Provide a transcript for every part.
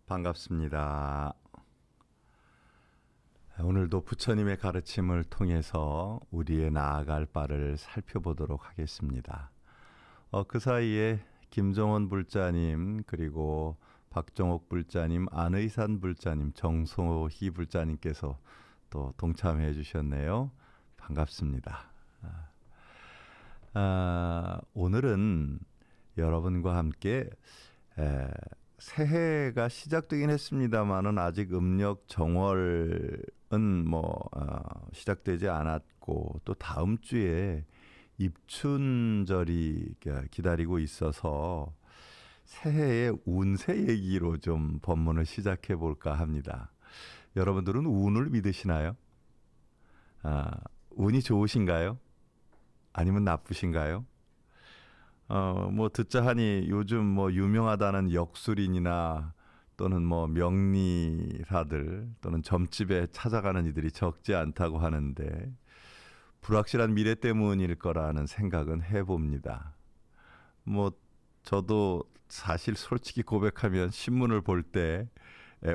반갑습니다. 오늘도 부처님의 가르침을 통해서 우리의 나아갈 바를 살펴보도록 하겠습니다. 그 사이에 김정원 불자님, 그리고 박정옥 불자님, 안의산 불자님, 정소희 불자님께서 또 동참해 주셨네요. 반갑습니다. 오늘은 여러분과 함께 새해가 시작되긴 했습니다만은 아직 음력 정월은 시작되지 않았고, 또 다음 주에 입춘절이 기다리고 있어서 새해의 운세 얘기로 좀 법문을 시작해 볼까 합니다. 여러분들은 운을 믿으시나요? 운이 좋으신가요? 아니면 나쁘신가요? 듣자 하니 요즘 유명하다는 역술인이나 또는 명리사들 또는 점집에 찾아가는 이들이 적지 않다고 하는데, 불확실한 미래 때문일 거라는 생각은 해봅니다. 저도 사실 솔직히 고백하면 신문을 볼 때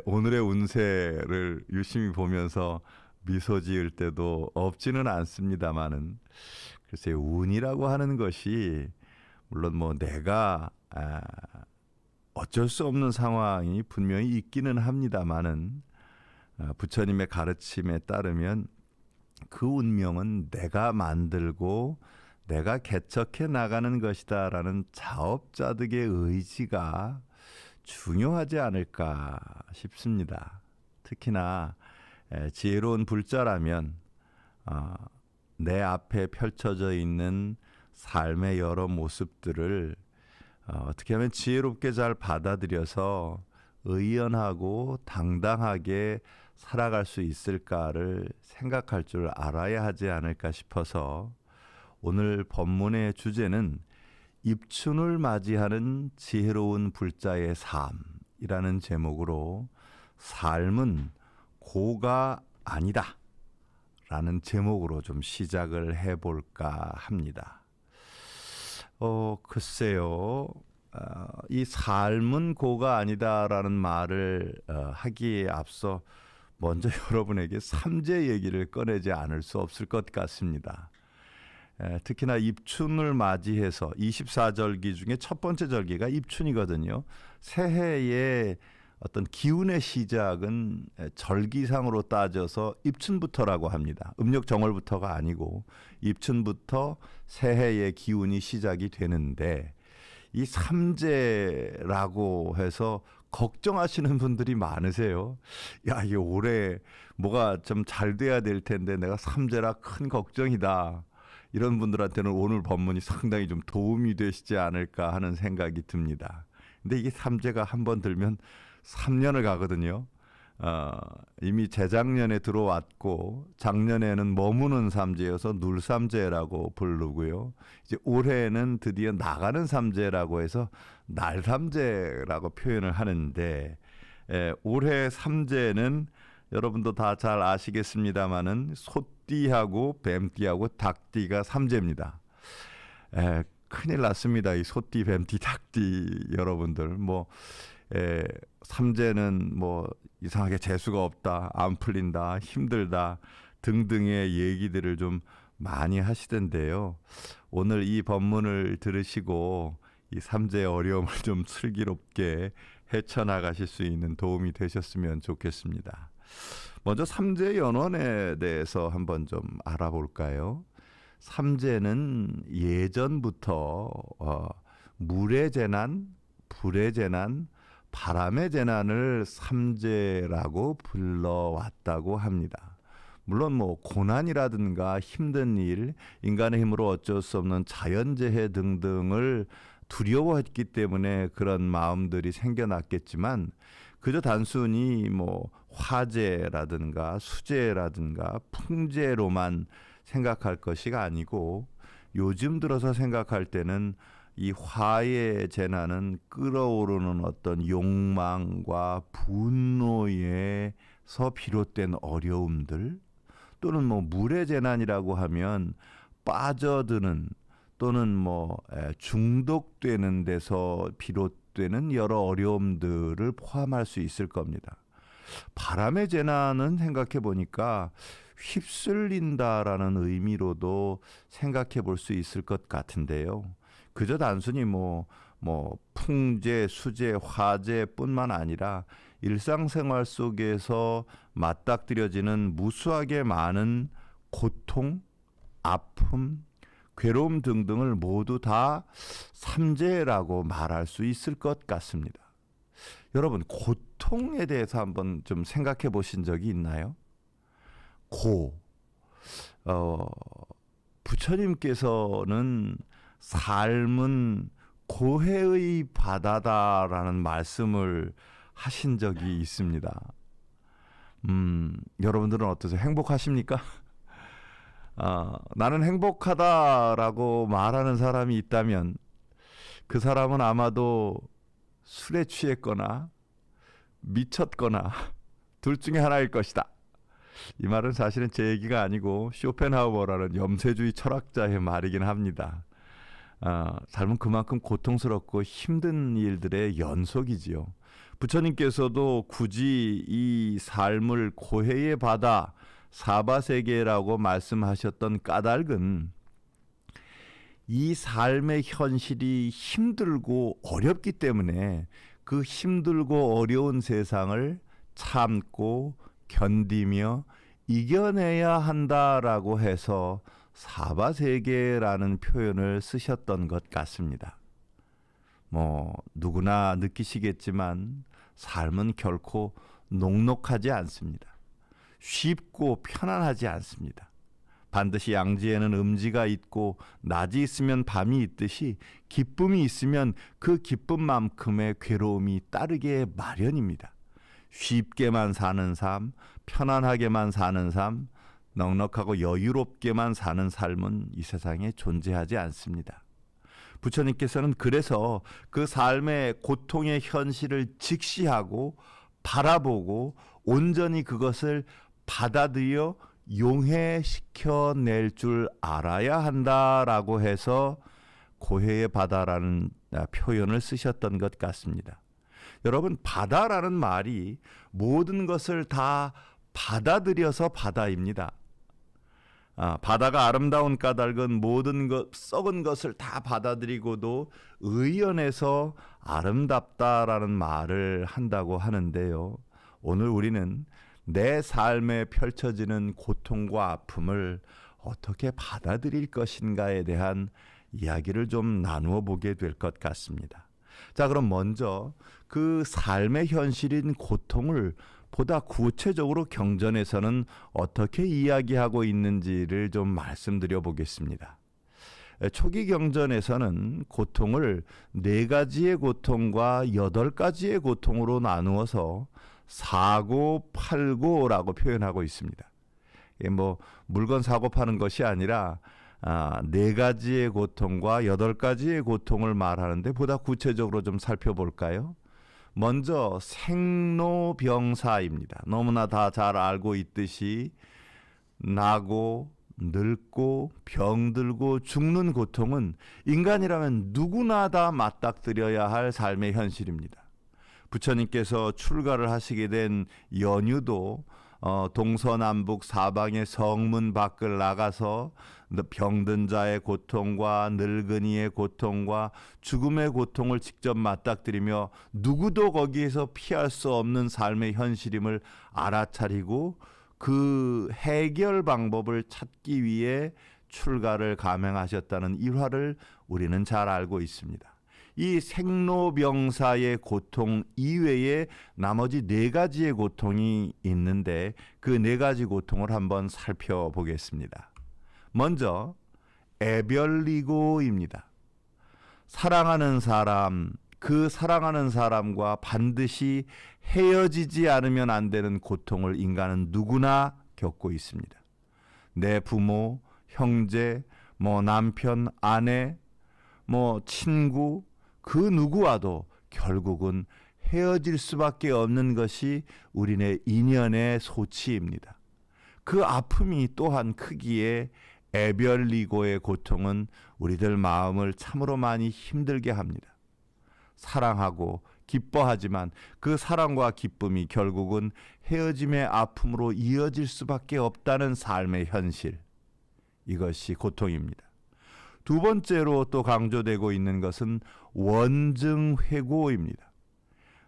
오늘의 운세를 유심히 보면서 미소 지을 때도 없지는 않습니다만은, 글쎄요, 운이라고 하는 것이 물론 내가 어쩔 수 없는 상황이 분명히 있기는 합니다만은, 부처님의 가르침에 따르면 그 운명은 내가 만들고 내가 개척해 나가는 것이다라는 자업자득의 의지가 중요하지 않을까 싶습니다. 특히나 지혜로운 불자라면 내 앞에 펼쳐져 있는 삶의 여러 모습들을 어떻게 하면 지혜롭게 잘 받아들여서 의연하고 당당하게 살아갈 수 있을까를 생각할 줄 알아야 하지 않을까 싶어서, 오늘 법문의 주제는 입춘을 맞이하는 지혜로운 불자의 삶이라는 제목으로, 삶은 고가 아니다 라는 제목으로 좀 시작을 해볼까 합니다. 글쎄요, 이 삶은 고가 아니다라는 말을 하기에 앞서 먼저 여러분에게 삼재 얘기를 꺼내지 않을 수 없을 것 같습니다. 특히나 입춘을 맞이해서 24절기 중에 첫 번째 절기가 입춘이거든요. 새해의 어떤 기운의 시작은 절기상으로 따져서 입춘부터라고 합니다. 음력 정월부터가 아니고 입춘부터 새해의 기운이 시작이 되는데, 이 삼재라고 해서 걱정하시는 분들이 많으세요. 이게 올해 뭐가 좀 잘 돼야 될 텐데 내가 삼재라 큰 걱정이다. 이런 분들한테는 오늘 법문이 상당히 좀 도움이 되시지 않을까 하는 생각이 듭니다. 근데 이게 삼재가 한번 들면 3년을 가거든요. 이미 재작년에 들어왔고, 작년에는 머무는 삼재여서 눌삼재라고 부르고요. 이제 올해는 드디어 나가는 삼재라고 해서 날삼재라고 표현을 하는데, 올해 삼재는 여러분도 다 잘 아시겠습니다마는 소띠하고 뱀띠하고 닭띠가 삼재입니다. 큰일 났습니다. 이 소띠, 뱀띠, 닭띠 여러분들. 삼재는 이상하게 재수가 없다, 안 풀린다, 힘들다 등등의 얘기들을 좀 많이 하시던데요. 오늘 이 법문을 들으시고 이 삼재의 어려움을 좀 슬기롭게 헤쳐나가실 수 있는 도움이 되셨으면 좋겠습니다. 먼저 삼재 연원에 대해서 한번 좀 알아볼까요? 삼재는 예전부터 물의 재난, 불의 재난, 바람의 재난을 삼재라고 불러왔다고 합니다. 물론 고난이라든가 힘든 일, 인간의 힘으로 어쩔 수 없는 자연재해 등등을 두려워했기 때문에 그런 마음들이 생겨났겠지만, 그저 단순히 화재라든가 수재라든가 풍재로만 생각할 것이 아니고, 요즘 들어서 생각할 때는 이 화의 재난은 끓어오르는 어떤 욕망과 분노에서 비롯된 어려움들, 또는 물의 재난이라고 하면 빠져드는 또는 중독되는 데서 비롯된 지속되는 여러 어려움들을 포함할 수 있을 겁니다. 바람의 재난은 생각해 보니까 휩쓸린다라는 의미로도 생각해 볼 수 있을 것 같은데요. 그저 단순히 풍재, 수재, 화재뿐만 아니라 일상생활 속에서 맞닥뜨려지는 무수하게 많은 고통, 아픔, 괴로움 등등을 모두 다 삼재라고 말할 수 있을 것 같습니다. 여러분, 고통에 대해서 한번 좀 생각해 보신 적이 있나요? 부처님께서는 삶은 고해의 바다다라는 말씀을 하신 적이 있습니다. 여러분들은 어떠세요? 행복하십니까? 나는 행복하다라고 말하는 사람이 있다면 그 사람은 아마도 술에 취했거나 미쳤거나 둘 중에 하나일 것이다. 이 말은 사실은 제 얘기가 아니고 쇼펜하우어라는 염세주의 철학자의 말이긴 합니다. 삶은 그만큼 고통스럽고 힘든 일들의 연속이지요. 부처님께서도 굳이 이 삶을 고해의 바다, 사바세계라고 말씀하셨던 까닭은 이 삶의 현실이 힘들고 어렵기 때문에 그 힘들고 어려운 세상을 참고 견디며 이겨내야 한다라고 해서 사바세계라는 표현을 쓰셨던 것 같습니다. 누구나 느끼시겠지만 삶은 결코 녹록하지 않습니다. 쉽고 편안하지 않습니다. 반드시 양지에는 음지가 있고 낮이 있으면 밤이 있듯이 기쁨이 있으면 그 기쁨만큼의 괴로움이 따르게 마련입니다. 쉽게만 사는 삶, 편안하게만 사는 삶, 넉넉하고 여유롭게만 사는 삶은 이 세상에 존재하지 않습니다. 부처님께서는 그래서 그 삶의 고통의 현실을 직시하고 바라보고 온전히 그것을 받아들여 용해시켜낼 줄 알아야 한다라고 해서 고해의 바다라는 표현을 쓰셨던 것 같습니다. 여러분, 바다라는 말이 모든 것을 다 받아들여서 바다입니다. 바다가 아름다운 까닭은 모든 썩은 것을 다 받아들이고도 의연해서 아름답다라는 말을 한다고 하는데요. 오늘 우리는 내 삶에 펼쳐지는 고통과 아픔을 어떻게 받아들일 것인가에 대한 이야기를 좀 나누어 보게 될 것 같습니다. 자, 그럼 먼저 그 삶의 현실인 고통을 보다 구체적으로 경전에서는 어떻게 이야기하고 있는지를 좀 말씀드려 보겠습니다. 초기 경전에서는 고통을 4가지의 고통과 8가지의 고통으로 나누어서 사고, 팔고라고 표현하고 있습니다. 이게 물건 사고 파는 것이 아니라 4가지의 고통과 8가지의 고통을 말하는데 보다 구체적으로 좀 살펴볼까요? 먼저 생로병사입니다. 너무나 다 잘 알고 있듯이 나고 늙고 병들고 죽는 고통은 인간이라면 누구나 다 맞닥뜨려야 할 삶의 현실입니다. 부처님께서 출가를 하시게 된 연유도 동서남북 사방의 성문 밖을 나가서 병든 자의 고통과 늙은이의 고통과 죽음의 고통을 직접 맞닥뜨리며 누구도 거기에서 피할 수 없는 삶의 현실임을 알아차리고 그 해결 방법을 찾기 위해 출가를 감행하셨다는 일화를 우리는 잘 알고 있습니다. 이 생로병사의 고통 이외에 나머지 4가지의 고통이 있는데 그 4가지 고통을 한번 살펴보겠습니다. 먼저 애별리고입니다. 사랑하는 사람, 그 사랑하는 사람과 반드시 헤어지지 않으면 안 되는 고통을 인간은 누구나 겪고 있습니다. 내 부모, 형제, 남편, 아내, 친구, 그 누구와도 결국은 헤어질 수밖에 없는 것이 우리네 인연의 소치입니다. 그 아픔이 또한 크기에 애별리고의 고통은 우리들 마음을 참으로 많이 힘들게 합니다. 사랑하고 기뻐하지만 그 사랑과 기쁨이 결국은 헤어짐의 아픔으로 이어질 수밖에 없다는 삶의 현실. 이것이 고통입니다. 두 번째로 또 강조되고 있는 것은 원증회고입니다.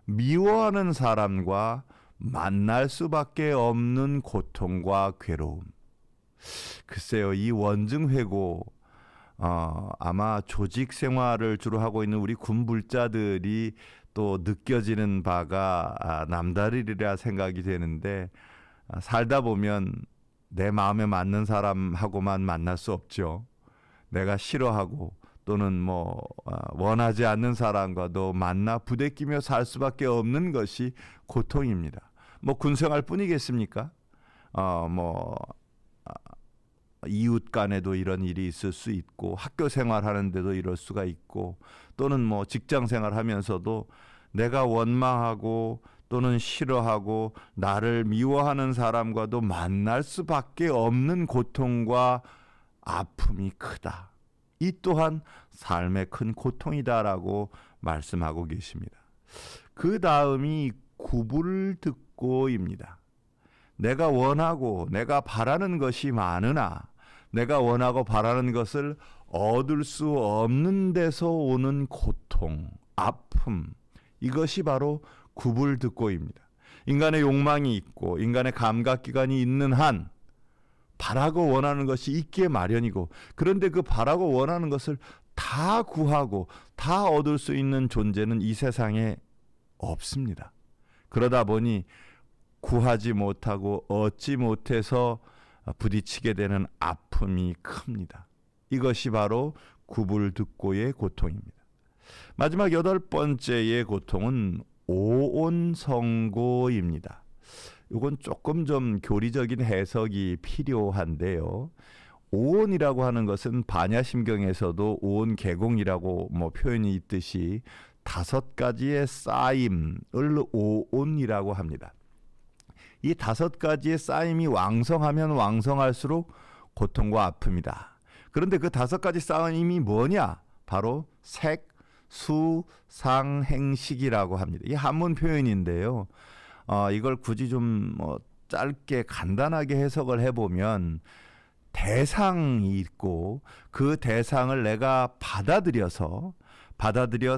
미워하는 사람과 만날 수밖에 없는 고통과 괴로움. 글쎄요, 이 원증회고 아마 조직 생활을 주로 하고 있는 우리 군불자들이 또 느껴지는 바가 남다르리라 생각이 되는데, 살다 보면 내 마음에 맞는 사람하고만 만날 수 없죠. 내가 싫어하고 또는 원하지 않는 사람과도 만나 부대끼며 살 수밖에 없는 것이 고통입니다. 군생활 뿐이겠습니까? 이웃 간에도 이런 일이 있을 수 있고, 학교 생활하는데도 이럴 수가 있고, 또는 직장 생활하면서도 내가 원망하고 또는 싫어하고 나를 미워하는 사람과도 만날 수밖에 없는 고통과 아픔이 크다. 이 또한 삶의 큰 고통이다라고 말씀하고 계십니다. 그 다음이 구불듣고입니다. 내가 원하고 내가 바라는 것이 많으나 내가 원하고 바라는 것을 얻을 수 없는 데서 오는 고통, 아픔, 이것이 바로 구불듣고입니다. 인간의 욕망이 있고 인간의 감각기관이 있는 한 바라고 원하는 것이 있기에 마련이고, 그런데 그 바라고 원하는 것을 다 구하고 다 얻을 수 있는 존재는 이 세상에 없습니다. 그러다 보니 구하지 못하고 얻지 못해서 부딪히게 되는 아픔이 큽니다. 이것이 바로 구불듣고의 고통입니다. 마지막 8번째의 고통은 오온성고입니다. 이건 조금 좀 교리적인 해석이 필요한데요. 오온이라고 하는 것은 반야심경에서도 오온계공이라고 표현이 있듯이 5가지의 쌓임을 오온이라고 합니다. 이 5가지의 쌓임이 왕성하면 왕성할수록 고통과 아픔이다. 그런데 그 5가지 쌓임이 뭐냐? 바로 색, 수, 상, 행식이라고 합니다. 이 한문 표현인데요. 이걸 굳이 좀 짧게 간단하게 해석을 해보면, 대상이 있고 그 대상을 내가 받아들여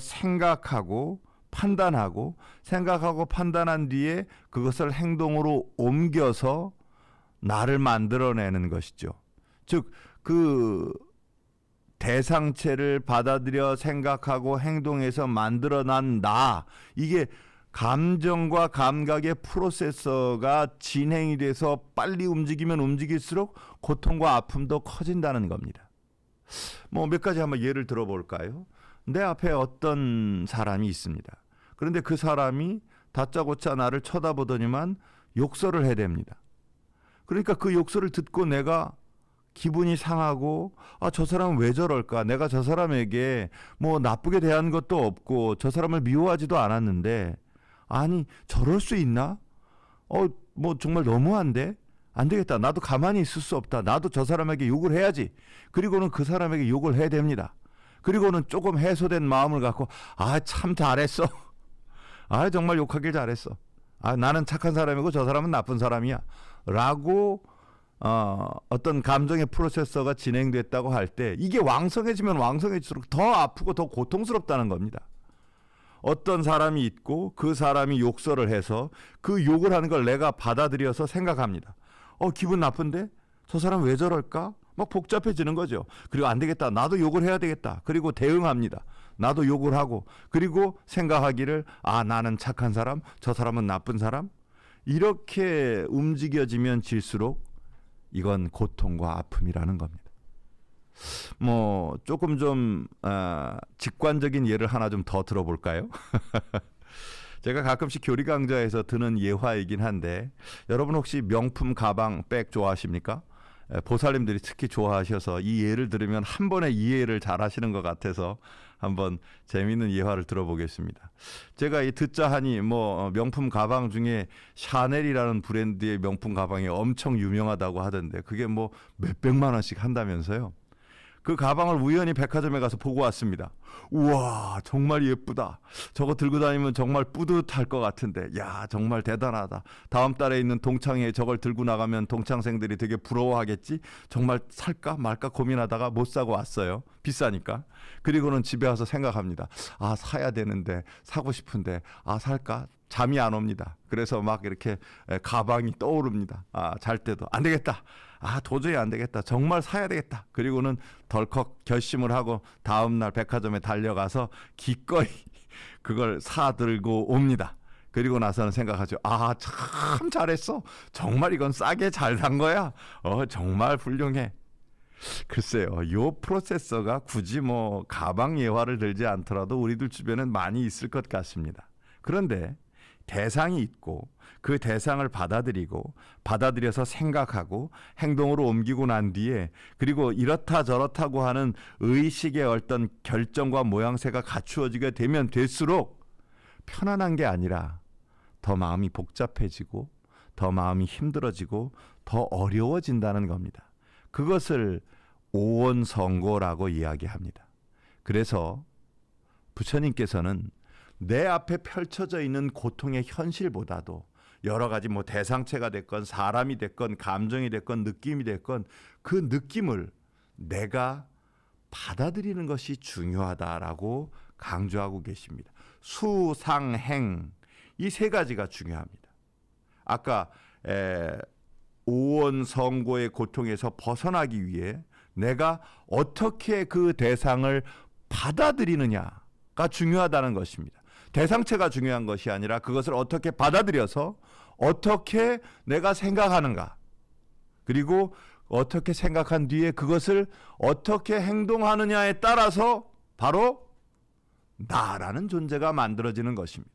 생각하고 판단한 뒤에 그것을 행동으로 옮겨서 나를 만들어내는 것이죠. 즉, 그 대상체를 받아들여 생각하고 행동해서 만들어난 나, 이게 감정과 감각의 프로세서가 진행이 돼서 빨리 움직이면 움직일수록 고통과 아픔도 커진다는 겁니다. 몇 가지 한번 예를 들어볼까요? 내 앞에 어떤 사람이 있습니다. 그런데 그 사람이 다짜고짜 나를 쳐다보더니만 욕설을 해댑니다. 그러니까 그 욕설을 듣고 내가 기분이 상하고, 저 사람은 왜 저럴까? 내가 저 사람에게 나쁘게 대한 것도 없고 저 사람을 미워하지도 않았는데, 아니 저럴 수 있나? 정말 너무한데? 안 되겠다. 나도 가만히 있을 수 없다. 나도 저 사람에게 욕을 해야지. 그리고는 그 사람에게 욕을 해야 됩니다. 그리고는 조금 해소된 마음을 갖고, 참 잘했어. 정말 욕하길 잘했어. 나는 착한 사람이고 저 사람은 나쁜 사람이야. 라고 어떤 감정의 프로세서가 진행됐다고 할 때, 이게 왕성해지면 왕성해질수록 더 아프고 더 고통스럽다는 겁니다. 어떤 사람이 있고 그 사람이 욕설을 해서 그 욕을 하는 걸 내가 받아들여서 생각합니다. 기분 나쁜데? 저 사람 왜 저럴까? 복잡해지는 거죠. 그리고 안 되겠다. 나도 욕을 해야 되겠다. 그리고 대응합니다. 나도 욕을 하고, 그리고 생각하기를, 나는 착한 사람, 저 사람은 나쁜 사람. 이렇게 움직여지면 질수록 이건 고통과 아픔이라는 겁니다. 조금 좀 직관적인 예를 하나 좀 더 들어볼까요? 제가 가끔씩 교리 강좌에서 드는 예화이긴 한데, 여러분 혹시 명품 가방, 백 좋아하십니까? 보살님들이 특히 좋아하셔서 이 예를 들으면 한 번에 이해를 잘 하시는 것 같아서 한번 재미있는 예화를 들어보겠습니다. 제가 듣자 하니 명품 가방 중에 샤넬이라는 브랜드의 명품 가방이 엄청 유명하다고 하던데, 그게 몇백만 원씩 한다면서요. 그 가방을 우연히 백화점에 가서 보고 왔습니다. 우와, 정말 예쁘다. 저거 들고 다니면 정말 뿌듯할 것 같은데. 야, 정말 대단하다. 다음 달에 있는 동창회에 저걸 들고 나가면 동창생들이 되게 부러워하겠지? 정말 살까 말까 고민하다가 못 사고 왔어요. 비싸니까. 그리고는 집에 와서 생각합니다. 아, 사야 되는데, 사고 싶은데, 아, 살까? 잠이 안 옵니다. 그래서 막 이렇게 가방이 떠오릅니다. 아, 잘 때도 안 되겠다. 아, 도저히 안 되겠다. 정말 사야 되겠다. 그리고는 덜컥 결심을 하고 다음날 백화점에 달려가서 기꺼이 그걸 사들고 옵니다. 그리고 나서는 생각하죠. 아, 참 잘했어. 정말 이건 싸게 잘 산 거야. 정말 훌륭해. 글쎄요, 요 프로세서가 굳이 뭐 가방 예화를 들지 않더라도 우리들 주변엔 많이 있을 것 같습니다. 그런데 대상이 있고 그 대상을 받아들여서 생각하고 행동으로 옮기고 난 뒤에 그리고 이렇다 저렇다고 하는 의식의 어떤 결정과 모양새가 갖추어지게 되면 될수록 편안한 게 아니라 더 마음이 복잡해지고 더 마음이 힘들어지고 더 어려워진다는 겁니다. 그것을 오원성고라고 이야기합니다. 그래서 부처님께서는 내 앞에 펼쳐져 있는 고통의 현실보다도 여러 가지 뭐 대상체가 됐건 사람이 됐건 감정이 됐건 느낌이 됐건 그 느낌을 내가 받아들이는 것이 중요하다라고 강조하고 계십니다. 수상행 이 세 가지가 중요합니다. 아까 오원성고의 고통에서 벗어나기 위해 내가 어떻게 그 대상을 받아들이느냐가 중요하다는 것입니다. 대상체가 중요한 것이 아니라 그것을 어떻게 받아들여서 어떻게 내가 생각하는가, 그리고 어떻게 생각한 뒤에 그것을 어떻게 행동하느냐에 따라서 바로 나라는 존재가 만들어지는 것입니다.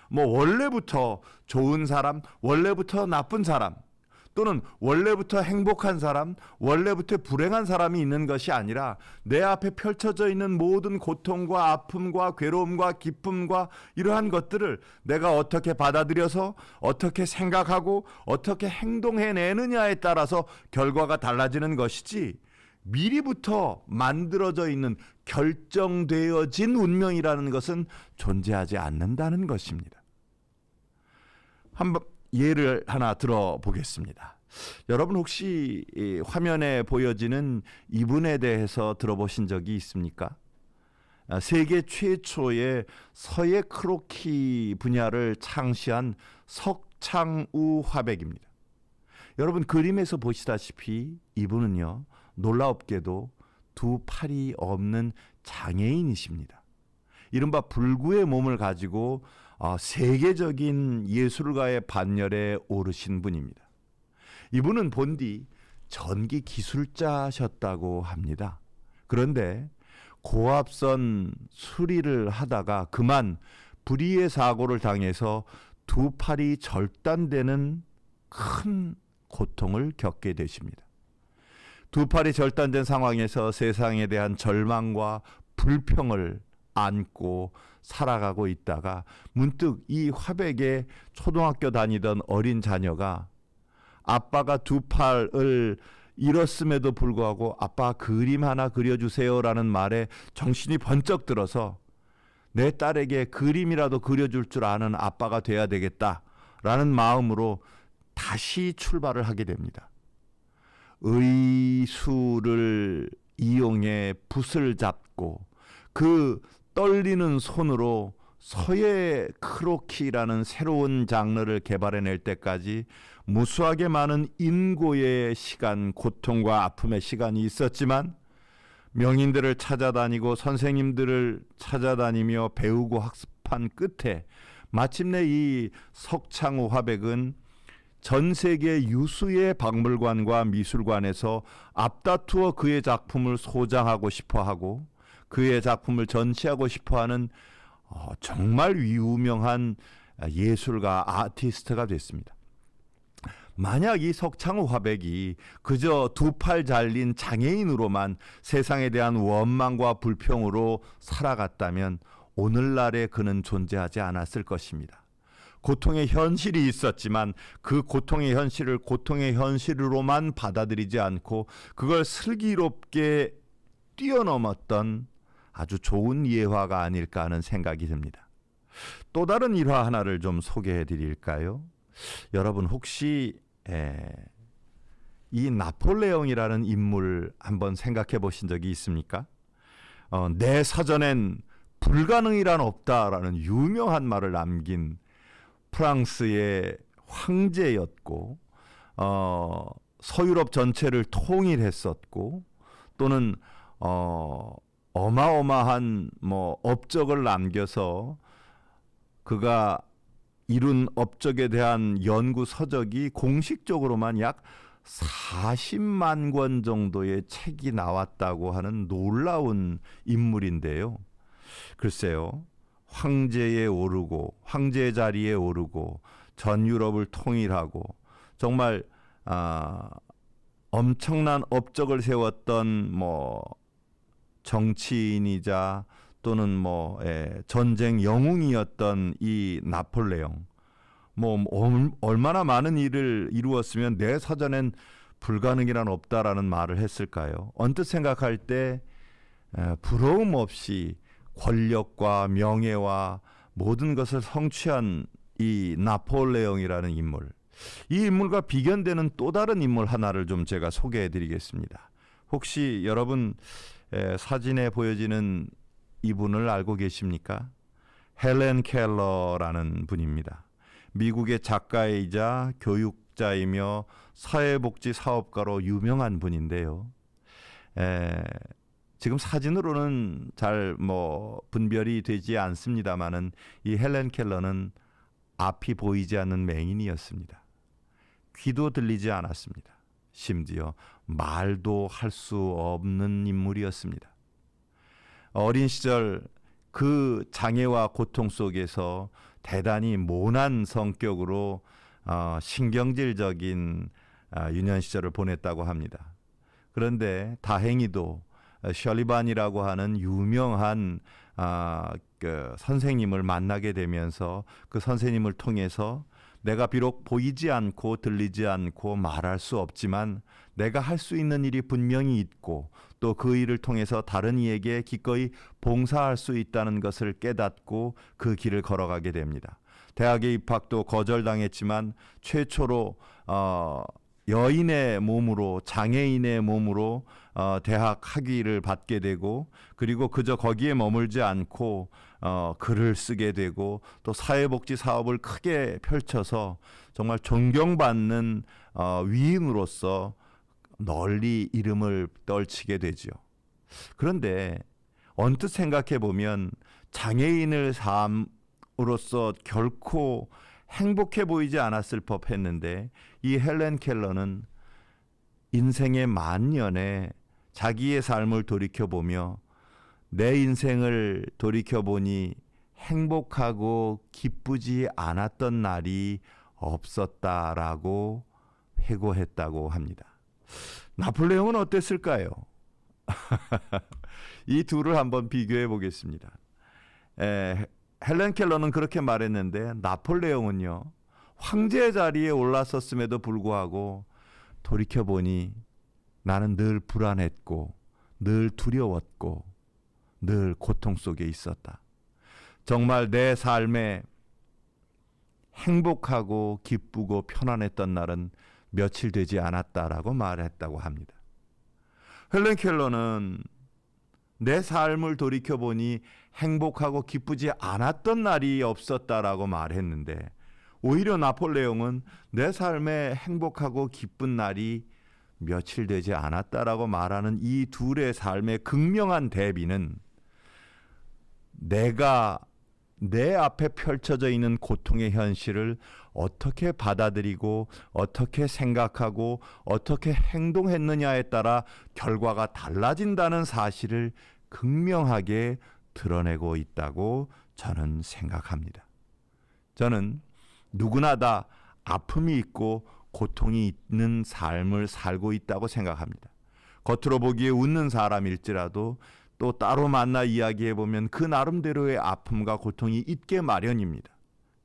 뭐 원래부터 좋은 사람, 원래부터 나쁜 사람, 또는 원래부터 행복한 사람, 원래부터 불행한 사람이 있는 것이 아니라 내 앞에 펼쳐져 있는 모든 고통과 아픔과 괴로움과 기쁨과 이러한 것들을 내가 어떻게 받아들여서 어떻게 생각하고 어떻게 행동해내느냐에 따라서 결과가 달라지는 것이지, 미리부터 만들어져 있는 결정되어진 운명이라는 것은 존재하지 않는다는 것입니다. 한번 예를 하나 들어보겠습니다. 여러분 혹시 이 화면에 보여지는 이분에 대해서 들어보신 적이 있습니까? 세계 최초의 서예 크로키 분야를 창시한 석창우 화백입니다. 여러분 그림에서 보시다시피 이분은요, 놀랍게도 두 팔이 없는 장애인이십니다. 이른바 불구의 몸을 가지고 세계적인 예술가의 반열에 오르신 분입니다. 이분은 본디 전기 기술자셨다고 합니다. 그런데 고압선 수리를 하다가 그만 불의의 사고를 당해서 두 팔이 절단되는 큰 고통을 겪게 되십니다. 두 팔이 절단된 상황에서 세상에 대한 절망과 불평을 안고 살아가고 있다가 문득 이 화백의 초등학교 다니던 어린 자녀가 아빠가 두 팔을 잃었음에도 불구하고 아빠 그림 하나 그려주세요라는 말에 정신이 번쩍 들어서 내 딸에게 그림이라도 그려줄 줄 아는 아빠가 돼야 되겠다라는 마음으로 다시 출발을 하게 됩니다. 의수를 이용해 붓을 잡고 그 떨리는 손으로 서예 크로키라는 새로운 장르를 개발해낼 때까지 무수하게 많은 인고의 시간, 고통과 아픔의 시간이 있었지만 명인들을 찾아다니고 선생님들을 찾아다니며 배우고 학습한 끝에 마침내 이 석창우 화백은 전 세계 유수의 박물관과 미술관에서 앞다투어 그의 작품을 소장하고 싶어하고 그의 작품을 전시하고 싶어하는 정말 유명한 예술가, 아티스트가 됐습니다. 만약 이 석창우 화백이 그저 두 팔 잘린 장애인으로만 세상에 대한 원망과 불평으로 살아갔다면 오늘날의 그는 존재하지 않았을 것입니다. 고통의 현실이 있었지만 그 고통의 현실을 고통의 현실로만 받아들이지 않고 그걸 슬기롭게 뛰어넘었던 아주 좋은 예화가 아닐까 하는 생각이 듭니다. 또 다른 일화 하나를 좀 소개해 드릴까요? 여러분 혹시 이 나폴레옹이라는 인물 한번 생각해 보신 적이 있습니까? 내 사전엔 불가능이란 없다라는 유명한 말을 남긴 프랑스의 황제였고 서유럽 전체를 통일했었고 또는 어마어마한 업적을 남겨서 그가 이룬 업적에 대한 연구 서적이 공식적으로만 약 40만 권 정도의 책이 나왔다고 하는 놀라운 인물인데요. 글쎄요. 황제에 오르고 황제 자리에 오르고 전 유럽을 통일하고 정말 엄청난 업적을 세웠던 정치인이자 또는 전쟁 영웅이었던 이 나폴레옹 얼마나 많은 일을 이루었으면 내 사전엔 불가능이란 없다라는 말을 했을까요? 언뜻 생각할 때 부러움 없이 권력과 명예와 모든 것을 성취한 이 나폴레옹이라는 인물, 이 인물과 비견되는 또 다른 인물 하나를 좀 제가 소개해 드리겠습니다. 혹시 여러분 사진에 보여지는 이분을 알고 계십니까? 헬렌 켈러라는 분입니다. 미국의 작가이자 교육자이며 사회복지 사업가로 유명한 분인데요. 지금 사진으로는 잘 분별이 되지 않습니다만은 이 헬렌 켈러는 앞이 보이지 않는 맹인이었습니다. 귀도 들리지 않았습니다. 심지어 말도 할 수 없는 인물이었습니다. 어린 시절 그 장애와 고통 속에서 대단히 모난 성격으로 신경질적인 유년 시절을 보냈다고 합니다. 그런데 다행히도 셜리반이라고 하는 유명한 그 선생님을 만나게 되면서 그 선생님을 통해서 내가 비록 보이지 않고 들리지 않고 말할 수 없지만 내가 할 수 있는 일이 분명히 있고 또 그 일을 통해서 다른 이에게 기꺼이 봉사할 수 있다는 것을 깨닫고 그 길을 걸어가게 됩니다. 대학에 입학도 거절당했지만 최초로 여인의 몸으로 장애인의 몸으로 대학 학위를 받게 되고 그리고 그저 거기에 머물지 않고 글을 쓰게 되고 또 사회복지 사업을 크게 펼쳐서 정말 존경받는 위인으로서 널리 이름을 떨치게 되죠. 그런데 언뜻 생각해 보면 장애인을 삶으로써 결코 행복해 보이지 않았을 법했는데 이 헬렌 켈러는 인생의 만년에 자기의 삶을 돌이켜보며 내 인생을 돌이켜보니 행복하고 기쁘지 않았던 날이 없었다라고 회고했다고 합니다. 나폴레옹은 어땠을까요? 이 둘을 한번 비교해 보겠습니다. 헬렌 켈러는 그렇게 말했는데 나폴레옹은요, 황제 자리에 올랐었음에도 불구하고 돌이켜보니 나는 늘 불안했고 늘 두려웠고 늘 고통 속에 있었다. 정말 내 삶에 행복하고 기쁘고 편안했던 날은 며칠 되지 않았다라고 말했다고 합니다. 헬렌 켈러는 내 삶을 돌이켜보니 행복하고 기쁘지 않았던 날이 없었다라고 말했는데 오히려 나폴레옹은 내 삶에 행복하고 기쁜 날이 며칠 되지 않았다라고 말하는 이 둘의 삶의 극명한 대비는 내가 내 앞에 펼쳐져 있는 고통의 현실을 어떻게 받아들이고 어떻게 생각하고 어떻게 행동했느냐에 따라 결과가 달라진다는 사실을 극명하게 드러내고 있다고 저는 생각합니다. 저는 누구나 다 아픔이 있고 고통이 있는 삶을 살고 있다고 생각합니다. 겉으로 보기에 웃는 사람일지라도 또 따로 만나 이야기해보면 그 나름대로의 아픔과 고통이 있게 마련입니다.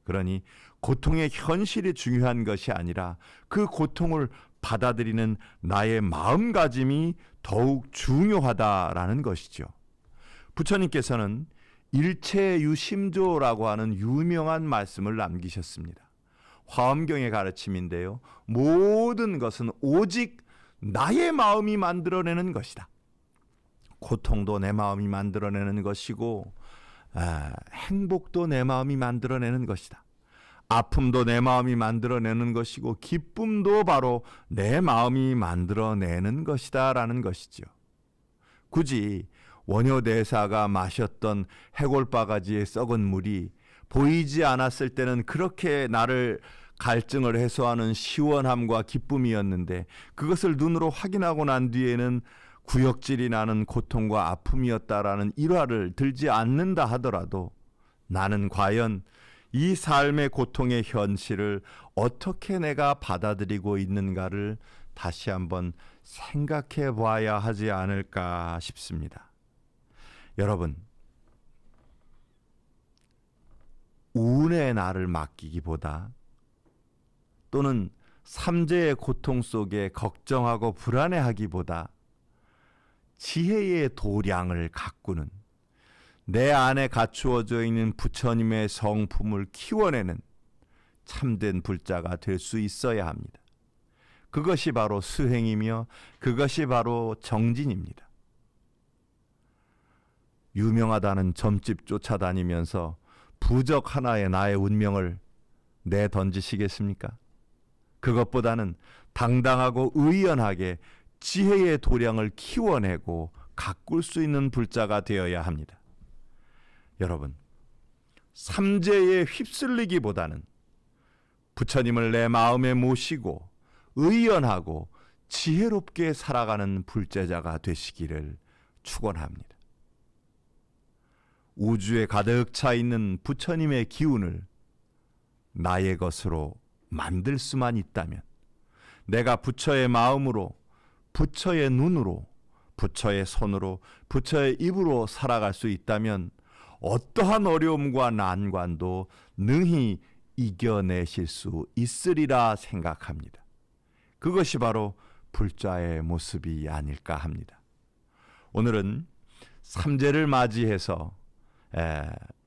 그러니 고통의 현실이 중요한 것이 아니라 그 고통을 받아들이는 나의 마음가짐이 더욱 중요하다라는 것이죠. 부처님께서는 일체유심조라고 하는 유명한 말씀을 남기셨습니다. 화엄경의 가르침인데요. 모든 것은 오직 나의 마음이 만들어내는 것이다. 고통도 내 마음이 만들어내는 것이고 행복도 내 마음이 만들어내는 것이다. 아픔도 내 마음이 만들어내는 것이고 기쁨도 바로 내 마음이 만들어내는 것이다 라는 것이죠. 굳이 원효대사가 마셨던 해골바가지의 썩은 물이 보이지 않았을 때는 그렇게 나를 갈증을 해소하는 시원함과 기쁨이었는데 그것을 눈으로 확인하고 난 뒤에는 구역질이 나는 고통과 아픔이었다라는 일화를 들지 않는다 하더라도 나는 과연 이 삶의 고통의 현실을 어떻게 내가 받아들이고 있는가를 다시 한번 생각해 봐야 하지 않을까 싶습니다. 여러분, 운의 나를 맡기기보다 또는 삼재의 고통 속에 걱정하고 불안해하기보다 지혜의 도량을 가꾸는 내 안에 갖추어져 있는 부처님의 성품을 키워내는 참된 불자가 될 수 있어야 합니다. 그것이 바로 수행이며 그것이 바로 정진입니다. 유명하다는 점집 쫓아다니면서 부적 하나에 나의 운명을 내던지시겠습니까? 그것보다는 당당하고 의연하게 지혜의 도량을 키워내고 가꿀 수 있는 불자가 되어야 합니다. 여러분, 삼재에 휩쓸리기보다는 부처님을 내 마음에 모시고 의연하고 지혜롭게 살아가는 불제자가 되시기를 축원합니다. 우주에 가득 차 있는 부처님의 기운을 나의 것으로 만들 수만 있다면 내가 부처의 마음으로, 부처의 눈으로, 부처의 손으로, 부처의 입으로 살아갈 수 있다면 어떠한 어려움과 난관도 능히 이겨내실 수 있으리라 생각합니다. 그것이 바로 불자의 모습이 아닐까 합니다. 오늘은 삼재를 맞이해서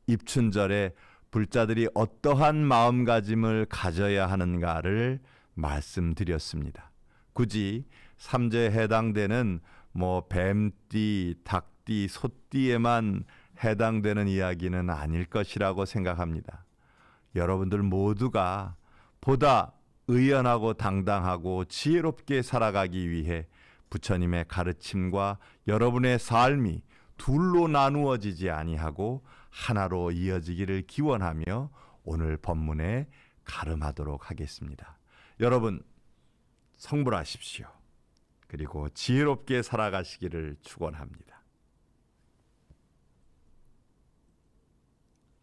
입춘절에 불자들이 어떠한 마음가짐을 가져야 하는가를 말씀드렸습니다. 굳이 삼재에 해당되는 뱀띠, 닭띠, 소띠에만 해당되는 이야기는 아닐 것이라고 생각합니다. 여러분들 모두가 보다 의연하고 당당하고 지혜롭게 살아가기 위해 부처님의 가르침과 여러분의 삶이 둘로 나누어지지 아니하고 하나로 이어지기를 기원하며 오늘 법문에 가름하도록 하겠습니다. 여러분 성불하십시오. 그리고 지혜롭게 살아가시기를 축원합니다.